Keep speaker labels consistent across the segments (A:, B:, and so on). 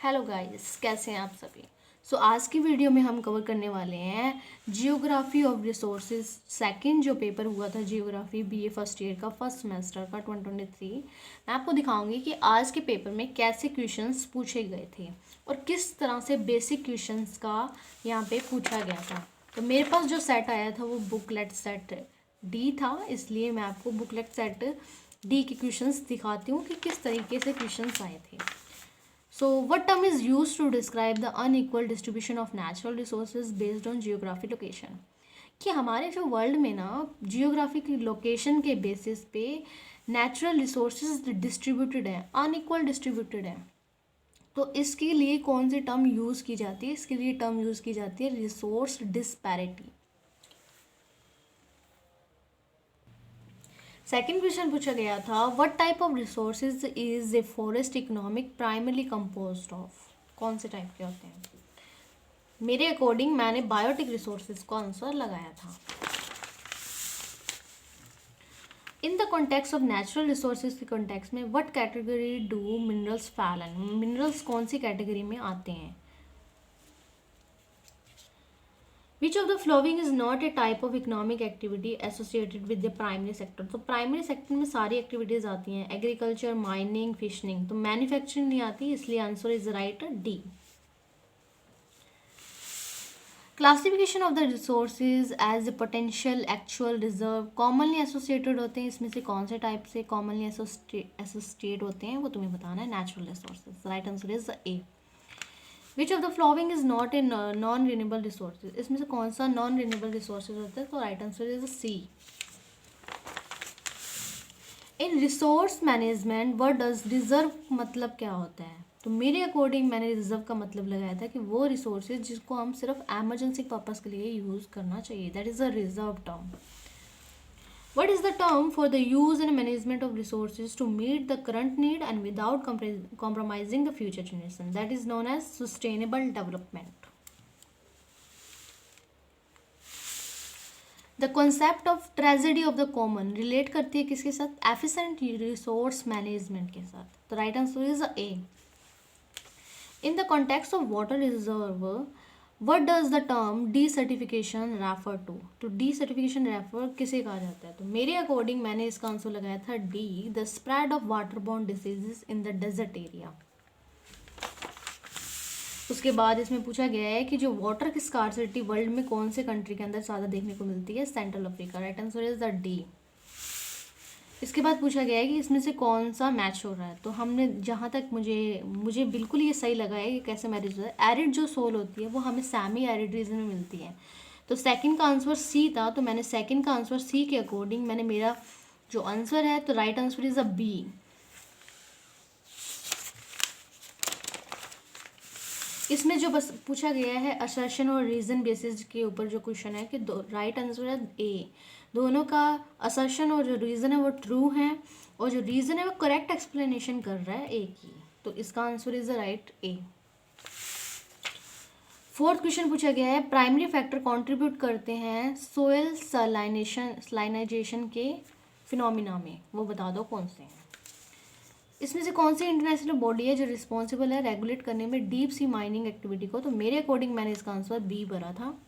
A: Hello guys, कैसे हैं आप सभी। आज की वीडियो में हम कवर करने वाले हैं जियोग्राफी ऑफ रिसोर्सेज। सेकंड जो पेपर हुआ था जियोग्राफी बीए फर्स्ट ईयर का फर्स्ट सेमेस्टर का 2023। मैं आपको दिखाऊंगी कि आज के पेपर में कैसे क्वेश्चंस पूछे गए थे और किस तरह से बेसिक क्वेश्चंस का यहाँ पे पूछा गया था। तो मेरे पास जो सेट आया था वो बुकलेट सेट डी था, इसलिए मैं आपको बुकलेट सेट डी के क्वेश्चंस दिखाती हूँ कि किस तरीके से क्वेश्चंस आए थे। So, what term is used to describe the unequal distribution of natural resources based on geography location? कि हमारे जो वर्ल्ड में ना जियोग्राफी की लोकेशन के बेसिस पे नेचुरल रिसोर्सेज डिस्ट्रीब्यूटेड हैं, अनइक्वल डिस्ट्रीब्यूटेड हैं। तो इसके लिए कौन सी टर्म यूज़ की जाती है? इसके लिए टर्म यूज़ की जाती है रिसोर्स डिस्पैरिटी। सेकेंड क्वेश्चन पूछा गया था, what type of resources is a forest economic primarily composed of? कौन से टाइप के होते हैं? मेरे अकॉर्डिंग मैंने बायोटिक रिसोर्सेज को आंसर लगाया था। In the context of natural resources के कॉन्टेक्स्ट में what category do minerals fall in? Minerals कौन सी कैटेगरी में आते हैं? Which of the following is not a type of economic activity associated with the primary sector? तो primary sector में सारी activities आती हैं, एग्रीकल्चर, माइनिंग, फिशिंग। तो मैन्युफैक्चरिंग नहीं आती, इसलिए answer is right D. Classification of the resources as a potential actual reserve commonly associated होते हैं, इसमें से कौन से टाइप से कॉमनली एसोसिएट होते हैं वो तुम्हें बताना है। Natural resources, right answer is A. Which of the following is not a non renewable resources? इसमें से कौन सा नॉन रिन्यूएबल रिसोर्सेज होता है? तो right answer is C. In resource management what does reserve मतलब क्या होता है? तो मेरे अकॉर्डिंग मैंने रिजर्व का मतलब लगाया था कि वो रिसोर्सेज जिसको हम सिर्फ एमरजेंसी पर्पज के लिए यूज करना चाहिए, that is a reserve term. What is the term for the use and management of resources to meet the current need and without compromising the future generation? That is known as sustainable development. The concept of tragedy of the common relate करती है किसके साथ? Efficient resource management के साथ। तो right answer is A. In the context of water reserve, what does the term desertification refer to? तो desertification refer किसे कहा जाता है? तो मेरे अकॉर्डिंग मैंने इसका आंसर लगाया था D, the spread of waterborne diseases in the desert area. उसके बाद इसमें पूछा गया है कि जो वाटर की स्कार्सिटी वर्ल्ड में कौन से कंट्री के अंदर ज़्यादा देखने को मिलती है? Central Africa, right answer is the D. इसके बाद पूछा गया है कि इसमें से कौन सा मैच हो रहा है? तो हमने जहाँ तक मुझे बिल्कुल ये सही लगा है कि कैसे मैरिज होता है। एरिड जो सोल होती है वो हमें सेमी एरिड रीजन में मिलती है। तो सेकंड का आंसर सी था, तो मैंने सेकंड का आंसर सी के अकॉर्डिंग मैंने मेरा जो आंसर है, तो right answer is a B. इसमें जो बस पूछा गया है असर्शन और रीजन बेसिस के ऊपर जो क्वेश्चन है कि राइट आंसर है ए। दोनों का असर्शन और जो रीजन है वो ट्रू है और जो रीजन है वो करेक्ट एक्सप्लेनेशन कर रहा है ए की। तो इसका answer is right A. Fourth question पूछा गया है, प्राइमरी फैक्टर कंट्रीब्यूट करते हैं सोयल सलाइनाइजेशन के फिनोमिना में, वो बता दो कौन से हैं। इसमें से कौन सी इंटरनेशनल बॉडी है जो रिस्पॉन्सिबल है रेगुलेट करने में डीप सी माइनिंग एक्टिविटी को? तो मेरे अकॉर्डिंग मैंने इसका आंसर बी भरा था।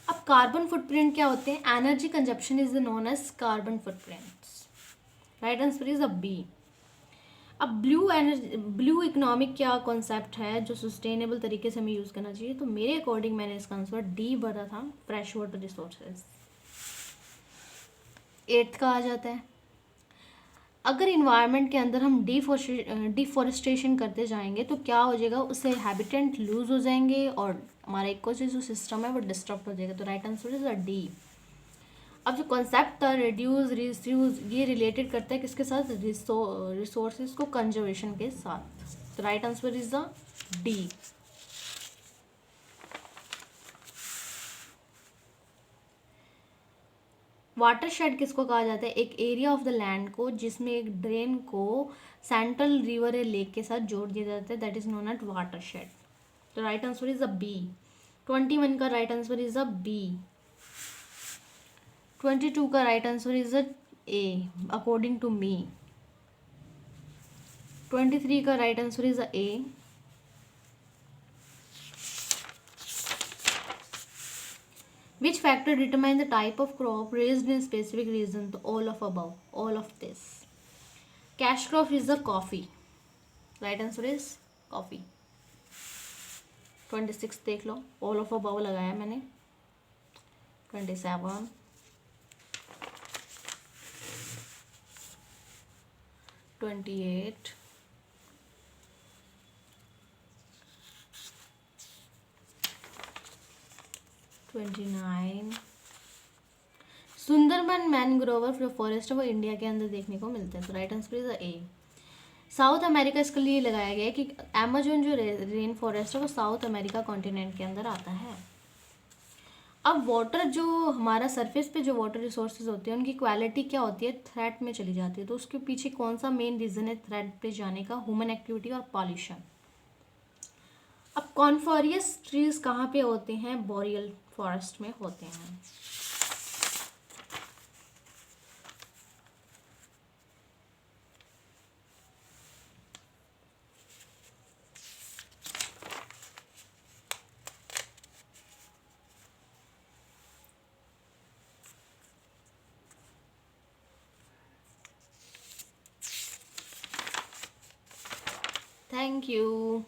A: अब कार्बन फुटप्रिंट क्या होते हैं? Energy consumption is known as carbon footprints, right answer is a B. अब ब्लू इकोनॉमिक क्या कॉन्सेप्ट है जो सस्टेनेबल तरीके से हमें यूज करना चाहिए? तो मेरे अकॉर्डिंग मैंने इसका आंसर डी भरा था, फ्रेश वाटर रिसोर्सेज। एट्थ का आ जाता है, अगर इन्वायरमेंट के अंदर हम डिफॉरेस्टेशन करते जाएंगे तो क्या हो जाएगा? उससे हैबिटेट लूज हो जाएंगे और हमारा इकोसिस्टम सिस्टम है वो डिस्टर्ब हो जाएगा। तो राइट आंसर इज डी। अब जो कॉन्सेप्ट था रिड्यूस रिड्यूस, ये रिलेटेड करता है किसके साथ? रिसोर्सेज को कंजर्वेशन के साथ। तो right answer is the D. Water shade किसको कहा जाता है? एक एरिया ऑफ द लैंड को जिसमें एक ड्रेन को सेंट्रल रिवर या लेक के साथ जोड़ दिया जाता है, that is known at water shed. तो right answer is a B. 21 का right answer is a B. 22 का right answer is a A according to me. 23 का right answer is A. Which factor determine the type of crop raised in a specific region? तो all of above, all of this. Cash crop is the coffee. Right answer is coffee. 26 देख लो, all of above लगाया मैंने। 27, 28, 29। Sundarban मैनग्रोवर forest वो India के अंदर देखने को मिलते हैं, तो right answer is A. South America इसके लिए लगाया गया है कि अमेजोन जो रेन फॉरेस्ट है वो साउथ अमेरिका कॉन्टिनेंट के अंदर आता है। अब वाटर जो हमारा सरफेस पे जो वाटर रिसोर्सेज होते हैं उनकी क्वालिटी क्या होती है, थ्रेट में चली जाती है। तो उसके पीछे कौन सा मेन रीज़न है थ्रेट पे जाने का? ह्यूमन एक्टिविटी और पॉल्यूशन। अब कॉन्फोरियस ट्रीज कहाँ पे होते हैं? बोरियल फॉरेस्ट में होते हैं। Thank you.